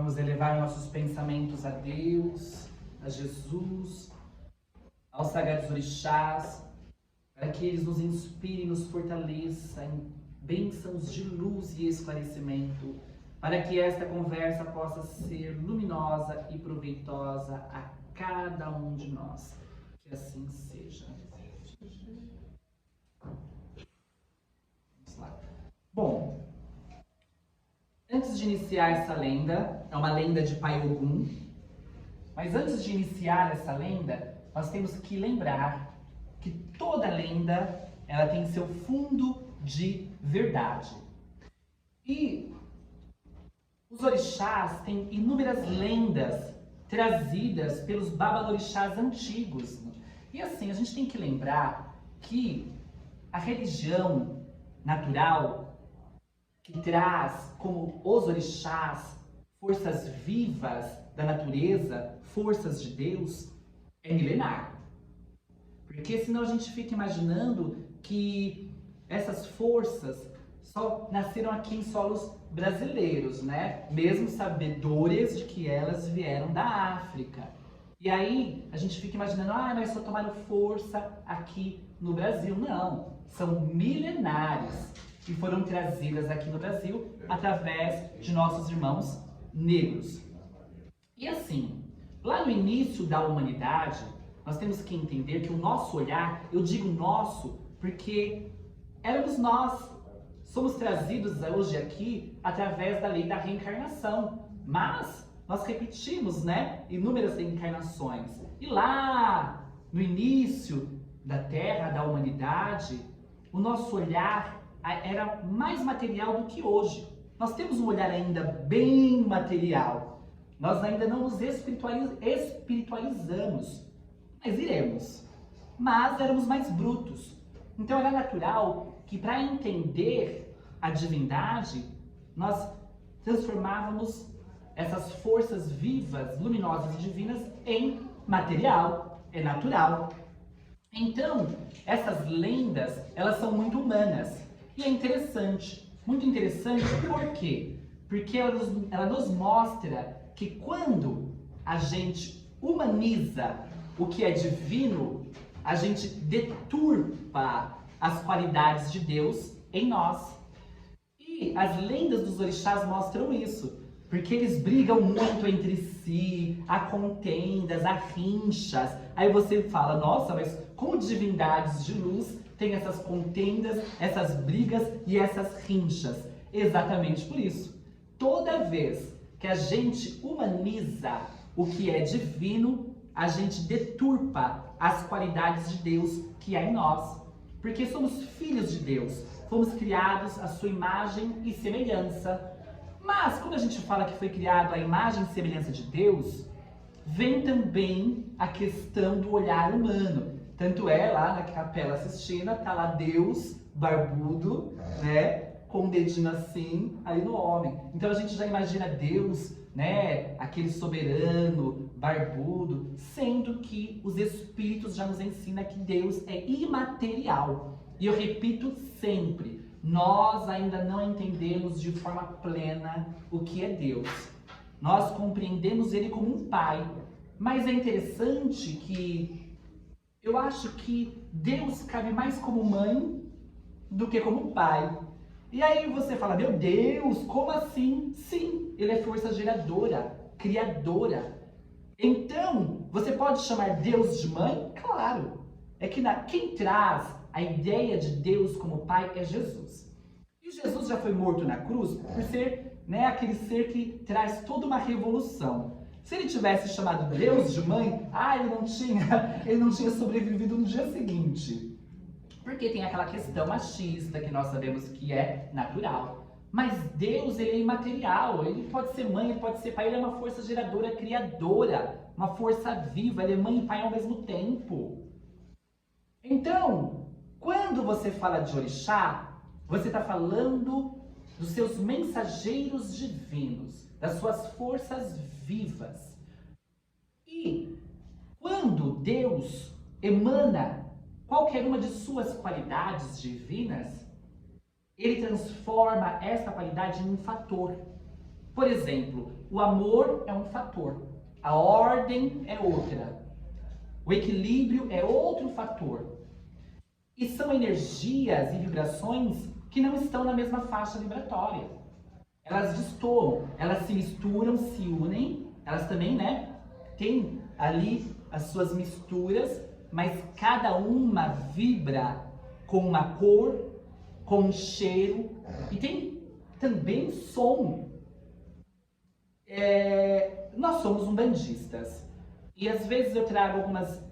Vamos elevar nossos pensamentos a Deus, a Jesus, aos sagrados orixás, para que eles nos inspirem, nos fortaleçam em bênçãos de luz e esclarecimento, para que esta conversa possa ser luminosa e proveitosa a cada um de nós. Que assim seja. Vamos lá. Bom, antes de iniciar essa lenda, é uma lenda de Pai Ogum, mas antes de iniciar essa lenda, nós temos que lembrar que toda lenda ela tem seu fundo de verdade. E os orixás têm inúmeras lendas trazidas pelos babalorixás antigos. E assim, a gente tem que lembrar que a religião natural, que traz como os orixás forças vivas da natureza, forças de Deus, é milenar. Porque senão a gente fica imaginando que essas forças só nasceram aqui em solos brasileiros, né? Mesmo sabedores de que elas vieram da África. E aí a gente fica imaginando, mas só tomaram força aqui no Brasil. Não, são milenares que foram trazidas aqui no Brasil através de nossos irmãos negros. E assim, lá no início da humanidade, nós temos que entender que o nosso olhar, eu digo nosso porque éramos nós, somos trazidos hoje aqui através da lei da reencarnação, mas nós repetimos, né, inúmeras reencarnações. E lá, no início da Terra, da humanidade, o nosso olhar era mais material do que hoje. Nós temos um olhar ainda bem material. Nós ainda não nos espiritualizamos, mas iremos. Mas éramos mais brutos. Então era natural que para entender a divindade, nós transformávamos essas forças vivas, luminosas e divinas em material, é natural. Então, essas lendas, elas são muito humanas. E é interessante, muito interessante, por quê? Porque ela nos mostra que quando a gente humaniza o que é divino, a gente deturpa as qualidades de Deus em nós. E as lendas dos orixás mostram isso, porque eles brigam muito entre si, há contendas, há rinchas. Aí você fala, nossa, mas como divindades de luz tem essas contendas, essas brigas e essas rinchas? Exatamente por isso. Toda vez que a gente humaniza o que é divino, a gente deturpa as qualidades de Deus que há em nós. Porque somos filhos de Deus, fomos criados à sua imagem e semelhança. Mas quando a gente fala que foi criado à imagem e semelhança de Deus, vem também a questão do olhar humano. Tanto é, lá na Capela Sistina, tá lá Deus barbudo, né, com o dedinho assim, aí no homem. Então a gente já imagina Deus, né, aquele soberano, barbudo, sendo que os espíritos já nos ensinam que Deus é imaterial. E eu repito sempre, nós ainda não entendemos de forma plena o que é Deus. Nós compreendemos Ele como um Pai. Mas é interessante que eu acho que Deus cabe mais como mãe do que como pai. E aí você fala, meu Deus, como assim? Sim, Ele é força geradora, criadora. Então, você pode chamar Deus de mãe? Claro. É que quem traz a ideia de Deus como pai é Jesus. E Jesus já foi morto na cruz por ser, né, aquele ser que traz toda uma revolução. Se ele tivesse chamado Deus de mãe, ele não tinha sobrevivido no dia seguinte. Porque tem aquela questão machista que nós sabemos que é natural. Mas Deus, ele é imaterial, ele pode ser mãe, ele pode ser pai, ele é uma força geradora, criadora, uma força viva, ele é mãe e pai ao mesmo tempo. Então, quando você fala de orixá, você está falando dos seus mensageiros divinos, das suas forças vivas. E quando Deus emana qualquer uma de suas qualidades divinas, ele transforma essa qualidade em um fator. Por exemplo, o amor é um fator, a ordem é outra, o equilíbrio é outro fator. E são energias e vibrações que não estão na mesma faixa vibratória. Elas destoam, elas se misturam, se unem, elas também, né, têm ali as suas misturas, mas cada uma vibra com uma cor, com um cheiro e tem também som. Nós somos umbandistas e às vezes eu trago algumas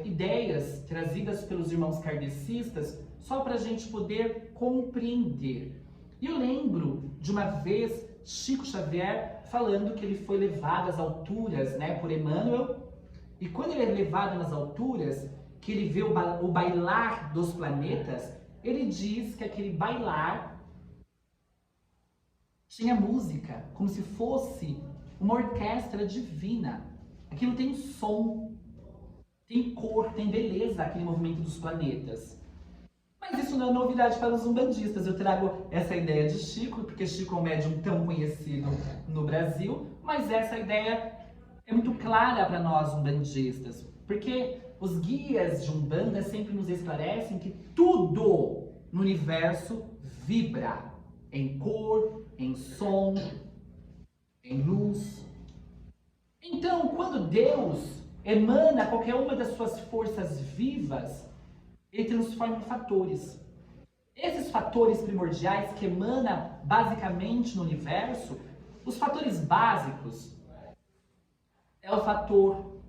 ideias trazidas pelos irmãos kardecistas só para a gente poder compreender. E eu lembro de uma vez Chico Xavier falando que ele foi levado às alturas, né, por Emmanuel, e quando ele é levado nas alturas, que ele vê o bailar dos planetas, ele diz que aquele bailar tinha música, como se fosse uma orquestra divina. Aquilo tem som, tem cor, tem beleza, aquele movimento dos planetas. Mas isso não é novidade para os umbandistas. Eu trago essa ideia de Chico, porque Chico é um médium tão conhecido no Brasil, mas essa ideia é muito clara para nós umbandistas, porque os guias de Umbanda sempre nos esclarecem que tudo no universo vibra em cor, em som, em luz. Então, quando Deus emana qualquer uma das suas forças vivas, ele transforma em fatores. Esses fatores primordiais que emanam basicamente no universo, os fatores básicos, é o fator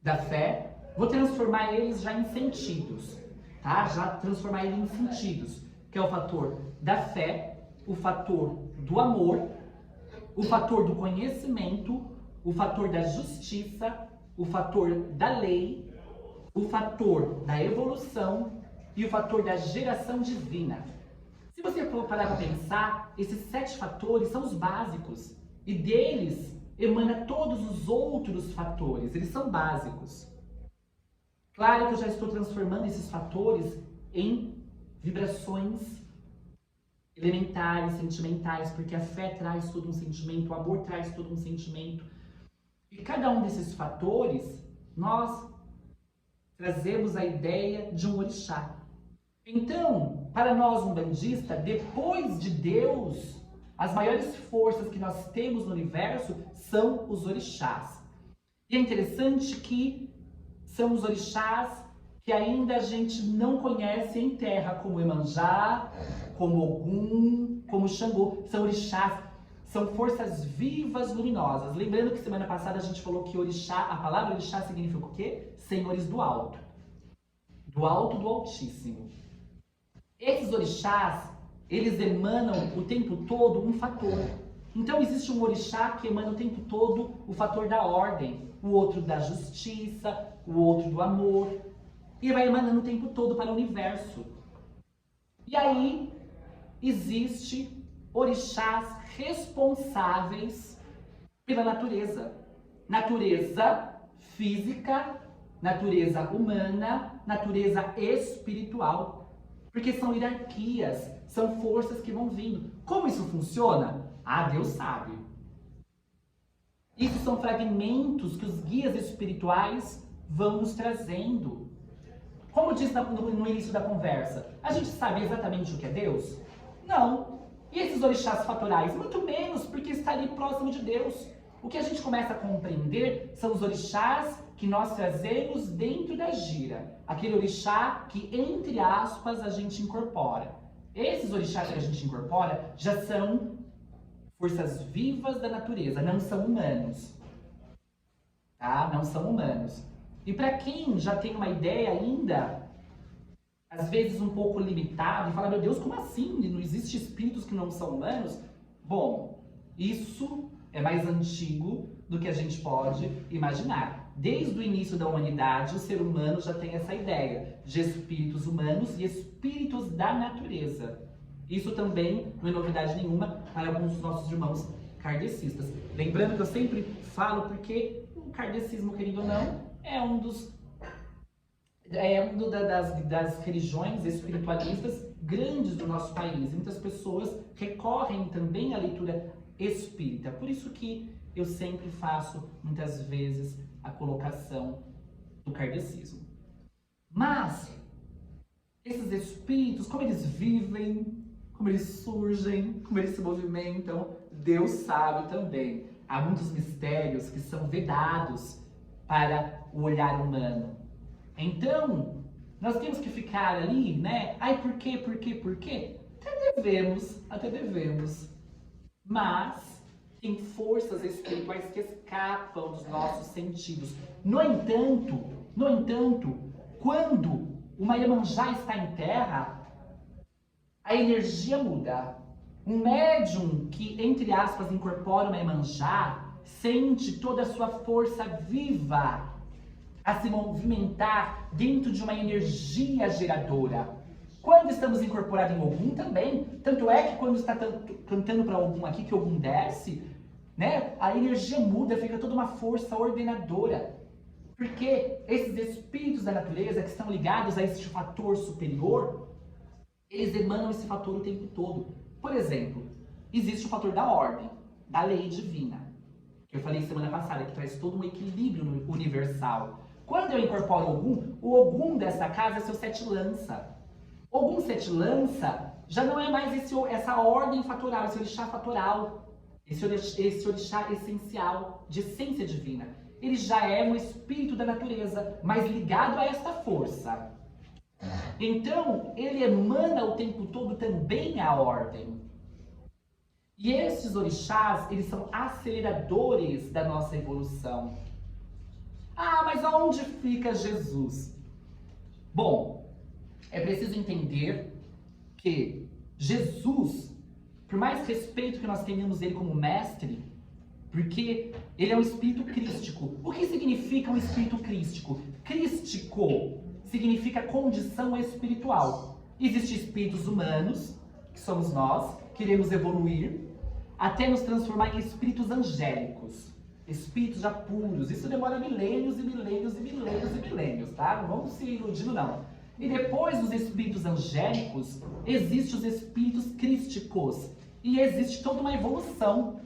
da fé. Vou transformar eles já em sentidos, tá? Já transformar ele em sentidos, que é o fator da fé, o fator do amor, o fator do conhecimento, o fator da justiça, o fator da lei, o fator da evolução e o fator da geração divina. Se você for parar para pensar, esses 7 fatores são os básicos e deles emana todos os outros fatores, eles são básicos. Claro que eu já estou transformando esses fatores em vibrações elementares, sentimentais, porque a fé traz todo um sentimento, o amor traz todo um sentimento. E cada um desses fatores, nós trazemos a ideia de um orixá. Então, para nós umbandistas, depois de Deus, as maiores forças que nós temos no universo são os orixás. E é interessante que são os orixás que ainda a gente não conhece em terra, como Emanjá, como Ogum, como Xangô. São orixás, são forças vivas luminosas. Lembrando que semana passada a gente falou que orixá, a palavra orixá significa o quê? Senhores do alto. Do alto, do altíssimo. Esses orixás, eles emanam o tempo todo um fator. Então existe um orixá que emana o tempo todo o fator da ordem, o outro da justiça, o outro do amor, e vai emanando o tempo todo para o universo. E aí existe orixás responsáveis pela natureza. Natureza física, natureza humana, natureza espiritual. Porque são hierarquias, são forças que vão vindo. Como isso funciona? Ah, Deus sabe. Isso são fragmentos que os guias espirituais vão nos trazendo. Como eu disse no início da conversa, a gente sabe exatamente o que é Deus? Não. E esses orixás fatorais? Muito menos, porque está ali próximo de Deus. O que a gente começa a compreender são os orixás que nós trazemos dentro da gira. Aquele orixá que, entre aspas, a gente incorpora. Esses orixás que a gente incorpora já são forças vivas da natureza, não são humanos. Tá? Não são humanos. E para quem já tem uma ideia ainda, às vezes um pouco limitada, e fala, meu Deus, como assim? Não existe espíritos que não são humanos? Bom, isso é mais antigo do que a gente pode imaginar. Desde o início da humanidade, o ser humano já tem essa ideia de espíritos humanos e espíritos da natureza. Isso também não é novidade nenhuma para alguns dos nossos irmãos kardecistas. Lembrando que eu sempre falo porque o kardecismo, querido ou não, é das religiões espiritualistas grandes do nosso país. E muitas pessoas recorrem também à leitura espírita. Por isso que eu sempre faço, muitas vezes, a colocação do kardecismo. Mas, esses espíritos, como eles vivem, como eles surgem, como eles se movimentam, Deus sabe também. Há muitos mistérios que são vedados para o olhar humano. Então, nós temos que ficar ali, né? Ai, por quê? Até devemos. Mas tem forças espirituais que escapam dos nossos sentidos. No entanto, quando uma Iemanjá está em terra, a energia muda. Um médium que, entre aspas, incorpora uma Iemanjá, sente toda a sua força viva a se movimentar dentro de uma energia geradora. Quando estamos incorporados em Ogum também, tanto é que quando está cantando para Ogum aqui, que Ogum desce, né, a energia muda, fica toda uma força ordenadora. Porque esses espíritos da natureza que estão ligados a esse fator superior, eles emanam esse fator o tempo todo. Por exemplo, existe o fator da ordem, da lei divina, que eu falei semana passada, que traz todo um equilíbrio universal. Quando eu incorporo o Ogum dessa casa é seu sete lança. Ogum sete lança já não é mais essa ordem fatoral, esse orixá fatoral, esse orixá essencial, de essência divina. Ele já é um espírito da natureza, mas ligado a esta força. Então, ele emana o tempo todo também a ordem. E esses orixás, eles são aceleradores da nossa evolução. Ah, mas aonde fica Jesus? Bom, é preciso entender que Jesus, por mais respeito que nós tenhamos ele como mestre, porque ele é um espírito crístico. O que significa um espírito crístico? Crístico significa condição espiritual. Existem espíritos humanos, que somos nós, queremos evoluir, até nos transformar em espíritos angélicos, espíritos já puros. Isso demora milênios, tá? Não vamos se iludindo, não. E depois dos espíritos angélicos, existem os espíritos crísticos. E existe toda uma evolução.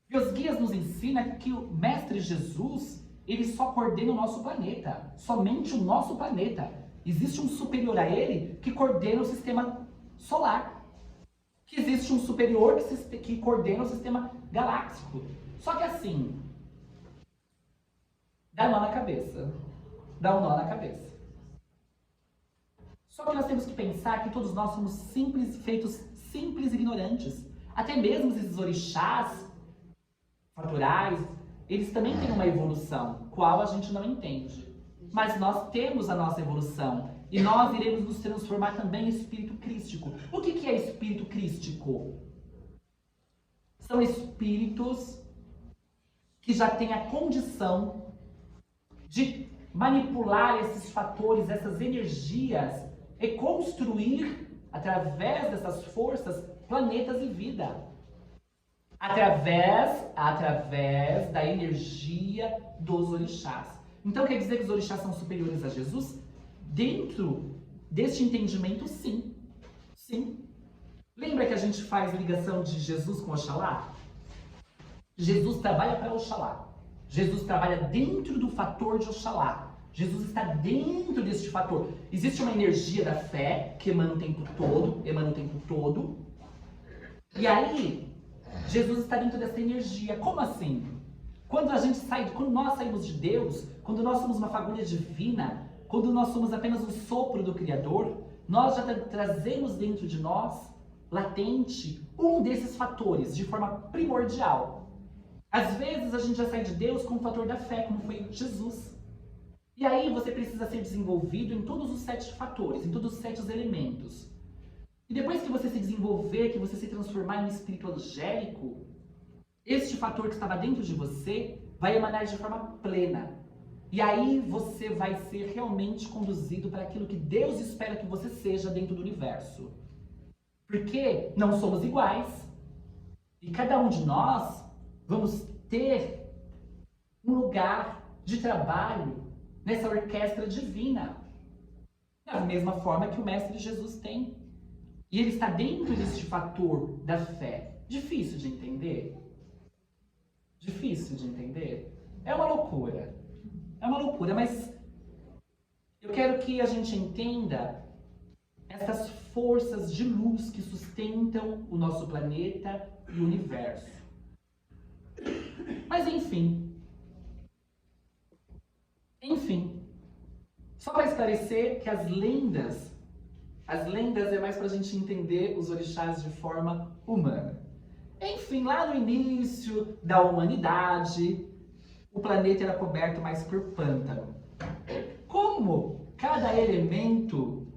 E os guias nos ensinam que o Mestre Jesus, ele só coordena o nosso planeta. Somente o nosso planeta. Existe um superior a ele que coordena o sistema solar. Que existe um superior que coordena o sistema galáctico. Só que assim, dá um nó na cabeça. Só que nós temos que pensar que todos nós somos feitos simples e ignorantes. Até mesmo esses orixás fatorais, eles também têm uma evolução, qual a gente não entende. Mas nós temos a nossa evolução e nós iremos nos transformar também em espírito crístico. O que é espírito crístico? São espíritos que já têm a condição de manipular esses fatores, essas energias e construir, através dessas forças, planetas e vida. Através da energia dos orixás. Então quer dizer que os orixás são superiores a Jesus? Dentro deste entendimento, sim. Sim. Lembra que a gente faz ligação de Jesus com Oxalá? Jesus trabalha para Oxalá. Jesus trabalha dentro do fator de Oxalá. Jesus está dentro deste fator. Existe uma energia da fé que emana o tempo todo. E aí, Jesus está dentro dessa energia. Como assim? Quando nós saímos de Deus, quando nós somos uma fagulha divina, quando nós somos apenas um sopro do Criador, nós já trazemos dentro de nós, latente, um desses fatores, de forma primordial. Às vezes a gente já sai de Deus com o fator da fé, como foi Jesus. E aí você precisa ser desenvolvido em todos os 7 fatores, em todos os 7 elementos. E depois que você se desenvolver, que você se transformar em um espírito angélico, este fator que estava dentro de você vai emanar de forma plena. E aí você vai ser realmente conduzido para aquilo que Deus espera que você seja dentro do universo. Porque não somos iguais. E cada um de nós vamos ter um lugar de trabalho nessa orquestra divina. Da mesma forma que o Mestre Jesus tem. E ele está dentro deste fator da fé. Difícil de entender? Difícil de entender? É uma loucura. É uma loucura, mas eu quero que a gente entenda essas forças de luz que sustentam o nosso planeta e o universo. Mas enfim, só para esclarecer que as lendas é mais para a gente entender os orixás de forma humana. Enfim, lá no início da humanidade, o planeta era coberto mais por pântano. Como cada elemento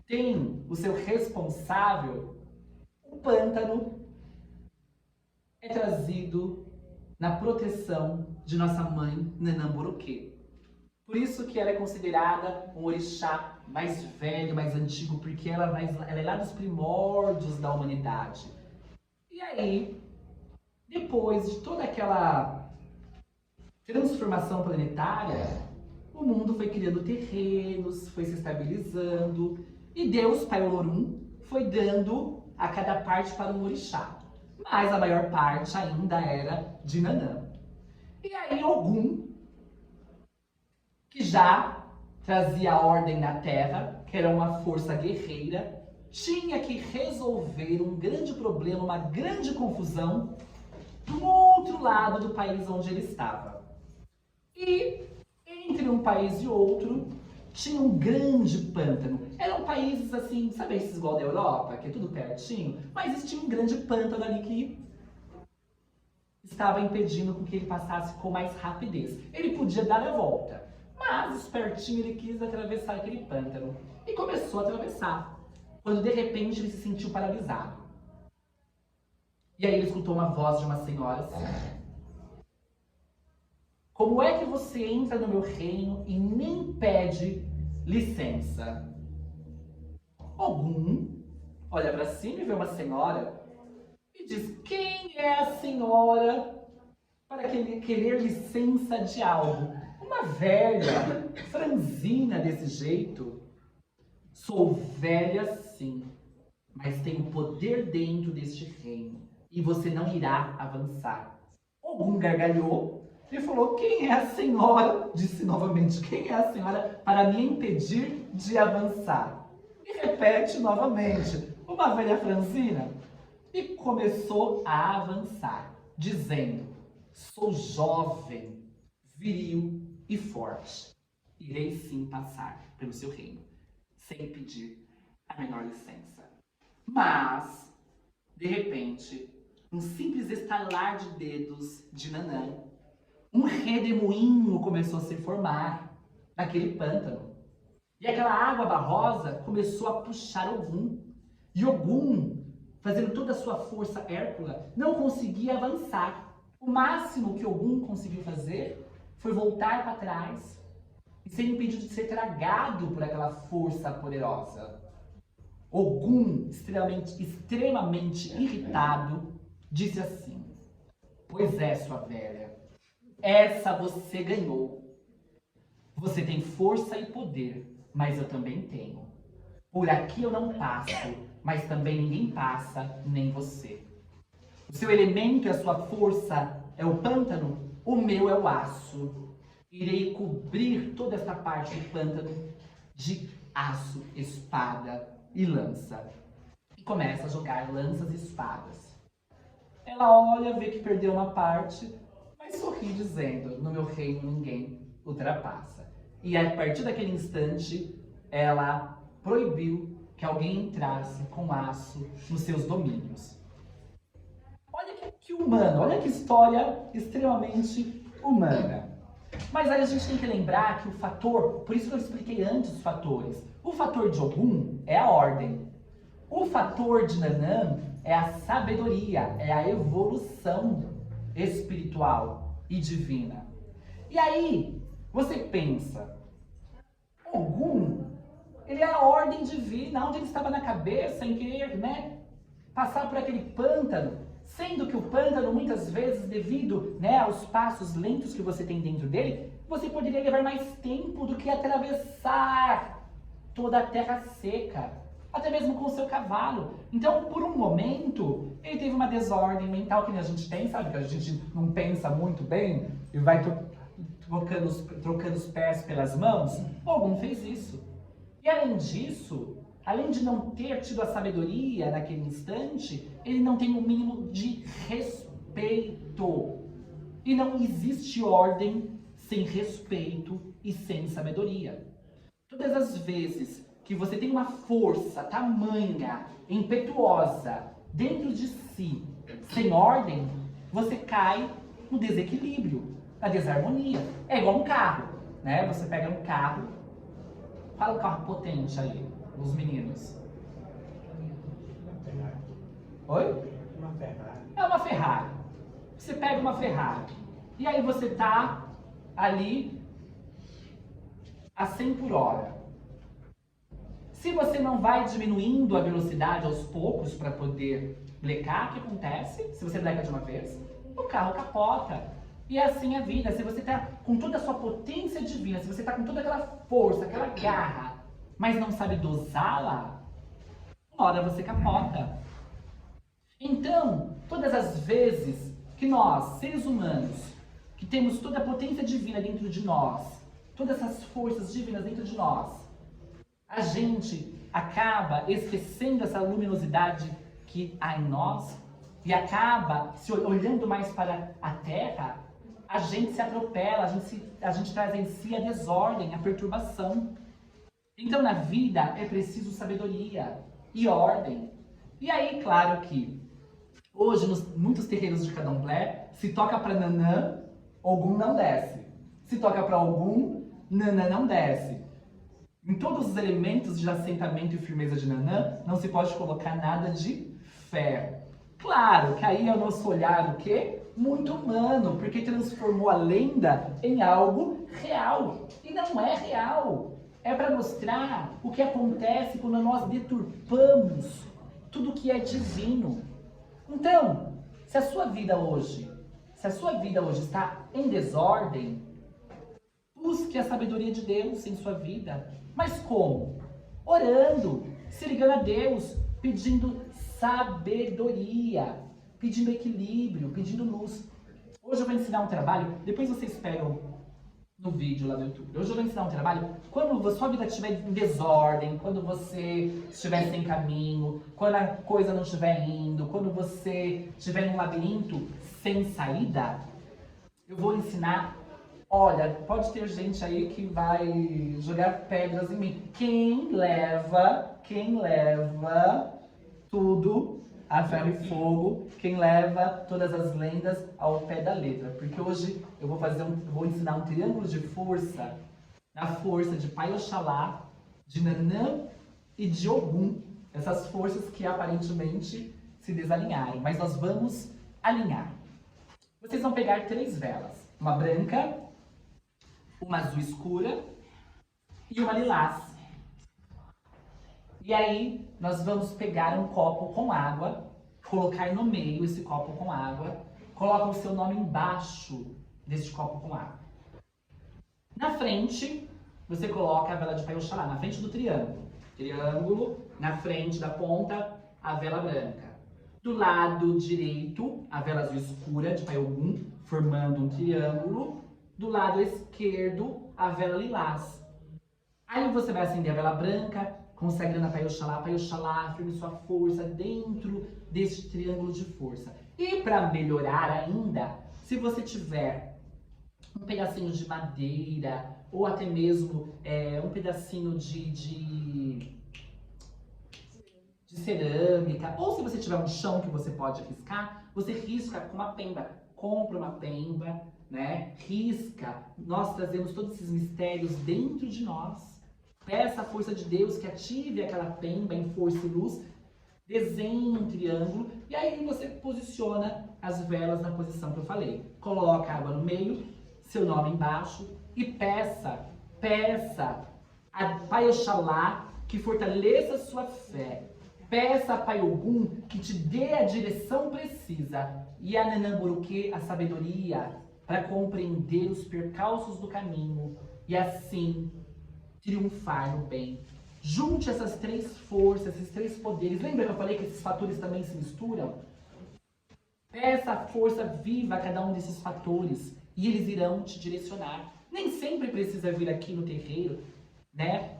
tem o seu responsável, o pântano é trazido na proteção de nossa mãe Nanamburuquê. Por isso que ela é considerada um orixá mais velho, mais antigo, porque ela é lá dos primórdios da humanidade. E aí, depois de toda aquela transformação planetária, o mundo foi criando terrenos, foi se estabilizando, e Deus, Pai Olorum, foi dando a cada parte para um orixá. Mas a maior parte ainda era de Nanã. E aí Ogum, que já trazia a ordem na Terra, que era uma força guerreira, tinha que resolver um grande problema, uma grande confusão, do outro lado do país onde ele estava. E entre um país e outro, tinha um grande pântano. Eram países assim, sabe esses igual da Europa, que é tudo pertinho? Mas existia um grande pântano ali que estava impedindo com que ele passasse com mais rapidez. Ele podia dar a volta, mas espertinho ele quis atravessar aquele pântano. E começou a atravessar, quando de repente ele se sentiu paralisado. E aí ele escutou uma voz de uma senhora assim: como é que você entra no meu reino e nem pede licença? Ogum olha para cima e vê uma senhora e diz: quem é a senhora para querer licença de algo? Uma velha, franzina desse jeito? Sou velha sim, mas tenho poder dentro deste reino e você não irá avançar. Ogum gargalhou e falou: quem é a senhora? Disse novamente: quem é a senhora para me impedir de avançar? E repete novamente: uma velha franzina. E começou a avançar, dizendo: sou jovem, viril e forte. Irei sim passar pelo seu reino, sem pedir a menor licença. Mas, de repente, um simples estalar de dedos de Nanã, um redemoinho começou a se formar naquele pântano. E aquela água barrosa começou a puxar Ogum. E Ogum, fazendo toda a sua força hércula, não conseguia avançar. O máximo que Ogum conseguiu fazer foi voltar para trás e ser impedido de ser tragado por aquela força poderosa. Ogum, extremamente irritado, disse assim: pois é, sua velha, essa você ganhou. Você tem força e poder, mas eu também tenho. Por aqui eu não passo, mas também ninguém passa, nem você. O seu elemento e a sua força é o pântano, o meu é o aço. Irei cobrir toda essa parte do pântano de aço, espada e lança. E começa a jogar lanças e espadas. Ela olha, vê que perdeu uma parte, mas sorri dizendo: no meu reino ninguém ultrapassa. E a partir daquele instante, ela proibiu que alguém entrasse com aço nos seus domínios. Olha que humano, olha que história extremamente humana. Mas aí a gente tem que lembrar que o fator, por isso que eu expliquei antes os fatores. O fator de Ogum é a ordem. O fator de Nanã é a sabedoria, é a evolução espiritual e divina. E aí, você pensa, Ogum, ele é a ordem divina, onde ele estava na cabeça em querer, passar por aquele pântano, sendo que o pântano, muitas vezes, devido, aos passos lentos que você tem dentro dele, você poderia levar mais tempo do que atravessar toda a terra seca. até mesmo com o seu cavalo. Então, por um momento, ele teve uma desordem mental que nem a gente tem, sabe? Que a gente não pensa muito bem e vai trocando os pés pelas mãos. Ogum fez isso. E além disso, além de não ter tido a sabedoria naquele instante, ele não tem o mínimo de respeito. E não existe ordem sem respeito e sem sabedoria. Todas as vezes que você tem uma força tamanha, impetuosa, dentro de si, sem ordem, você cai no desequilíbrio, na desarmonia. É igual um carro, né? Você pega um carro, fala um carro potente aí, os meninos. Oi? Uma Ferrari. É uma Ferrari. Você pega uma Ferrari e aí você tá ali a 100 por hora. Se você não vai diminuindo a velocidade aos poucos para poder blecar, o que acontece? Se você bleca de uma vez, o carro capota. E é assim a vida. Se você está com toda a sua potência divina, se você está com toda aquela força, aquela garra, mas não sabe dosá-la, uma hora você capota. Então, todas as vezes que nós, seres humanos, que temos toda a potência divina dentro de nós, todas essas forças divinas dentro de nós, a gente acaba esquecendo essa luminosidade que há em nós e acaba se olhando mais para a Terra, a gente se atropela, a gente traz em si a desordem, a perturbação. Então, na vida é preciso sabedoria e ordem. E aí, claro que hoje, nos muitos terreiros de candomblé, se toca para Nanã, Ogum não desce. Se toca para Ogum, Nanã não desce. Em todos os elementos de assentamento e firmeza de Nanã, não se pode colocar nada de fé. Claro que aí é o nosso olhar, o quê? Muito humano, porque transformou a lenda em algo real. E não é real. É para mostrar o que acontece quando nós deturpamos tudo que é divino. Então, se a sua vida hoje está em desordem, busque a sabedoria de Deus em sua vida. Mas como? Orando, se ligando a Deus, pedindo sabedoria, pedindo equilíbrio, pedindo luz. Hoje eu vou ensinar um trabalho, depois vocês pegam no vídeo lá no YouTube. Hoje eu vou ensinar um trabalho, quando a sua vida estiver em desordem, quando você estiver sem caminho, quando a coisa não estiver indo, quando você estiver num labirinto sem saída, eu vou ensinar. Olha, pode ter gente aí que vai jogar pedras em mim. Quem leva tudo a ferro e fogo, quem leva todas as lendas ao pé da letra. Porque hoje eu vou ensinar um triângulo de força, a força de Pai Oxalá, de Nanã e de Ogum. Essas forças que aparentemente se desalinharam, mas nós vamos alinhar. Vocês vão pegar 3 velas, uma branca, uma azul escura e uma lilás. E aí, nós vamos pegar um copo com água, colocar no meio esse copo com água, coloca o seu nome embaixo desse copo com água. Na frente, você coloca a vela de Pai Oxalá, na frente do triângulo. Triângulo, na frente da ponta, a vela branca. Do lado direito, a vela azul escura de Pai Ogum, formando um triângulo. Do lado esquerdo, a vela lilás. Aí você vai acender a vela branca, consagrando a Pai Oxalá, firme sua força dentro deste triângulo de força. E para melhorar ainda, se você tiver um pedacinho de madeira, ou até mesmo um pedacinho de cerâmica, ou se você tiver um chão que você pode riscar, você risca com uma pemba. Compra uma pemba, né? Risca. Nós trazemos todos esses mistérios dentro de nós. Peça a força de Deus que ative aquela pemba em força e luz, desenhe um triângulo e aí você posiciona as velas na posição que eu falei. Coloca a água no meio, seu nome embaixo e peça a Pai Oxalá que fortaleça a sua fé. Peça a Pai Ogum que te dê a direção precisa e a Nanamburuque a sabedoria para compreender os percalços do caminho e assim triunfar no bem Junte essas três forças, esses três poderes. Lembra que eu falei que esses fatores também se misturam? Peça a força viva a cada um desses fatores e eles irão te direcionar. Nem sempre precisa vir aqui no terreiro, né?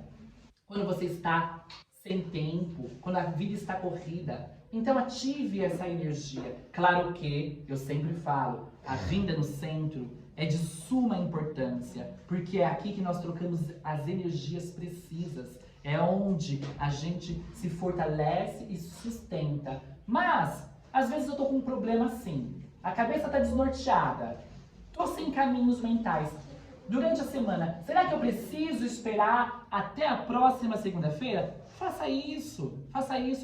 Quando você está sem tempo, quando a vida está corrida. Então ative essa energia. Claro que, eu sempre falo, a vinda no centro é de suma importância, porque é aqui que nós trocamos as energias precisas. É onde a gente se fortalece e sustenta. Mas, às vezes eu tô com um problema assim. A cabeça tá desnorteada. Tô sem caminhos mentais. Durante a semana, será que eu preciso esperar até a próxima segunda-feira? Faça isso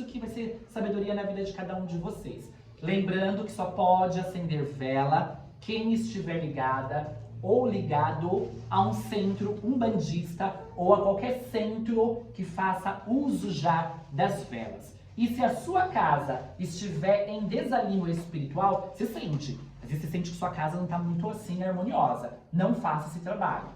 que vai ser sabedoria na vida de cada um de vocês. Lembrando que só pode acender vela quem estiver ligada ou ligado a um centro umbandista ou a qualquer centro que faça uso já das velas. E se a sua casa estiver em desalinho espiritual, você sente. Às vezes você sente que sua casa não está muito assim harmoniosa. Não faça esse trabalho.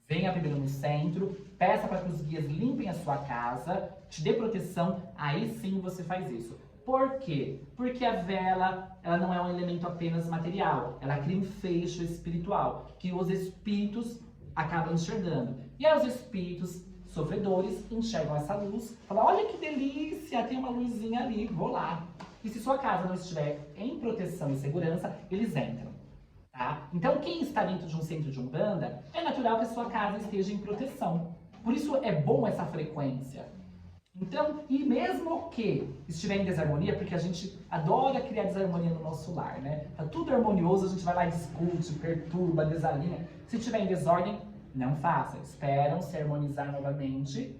Venha primeiro no centro, peça para que os guias limpem a sua casa, te dê proteção, aí sim você faz isso. Por quê? Porque a vela, ela não é um elemento apenas material, ela cria um fecho espiritual, que os espíritos acabam enxergando. E aí os espíritos sofredores enxergam essa luz, falam, olha que delícia, tem uma luzinha ali, vou lá. E se sua casa não estiver em proteção e segurança, eles entram. Tá? Então, quem está dentro de um centro de Umbanda, é natural que a sua casa esteja em proteção. Por isso é bom essa frequência. Então, e mesmo que estiver em desarmonia, porque a gente adora criar desarmonia no nosso lar, né? Tá tudo harmonioso, a gente vai lá e discute, perturba, desalinha. Se estiver em desordem, não faça. Esperam se harmonizar novamente,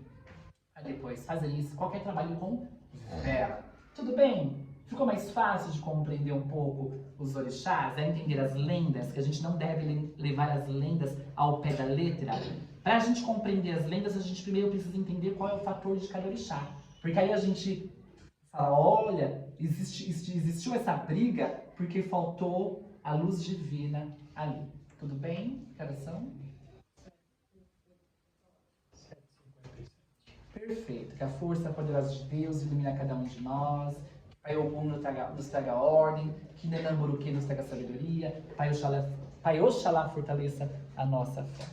para depois fazer isso. Qualquer trabalho com vela. Tudo bem? Ficou mais fácil de compreender um pouco os orixás, a entender as lendas, que a gente não deve levar as lendas ao pé da letra. Para a gente compreender as lendas, a gente primeiro precisa entender qual é o fator de cada orixá. Porque aí a gente fala, olha, existiu essa briga porque faltou a luz divina ali. Tudo bem, coração? Perfeito. Que a força poderosa de Deus ilumina cada um de nós. Pai Ogum nos traga ordem, que Nanamburuque nos traga sabedoria, Pai Oxalá fortaleça a nossa fé.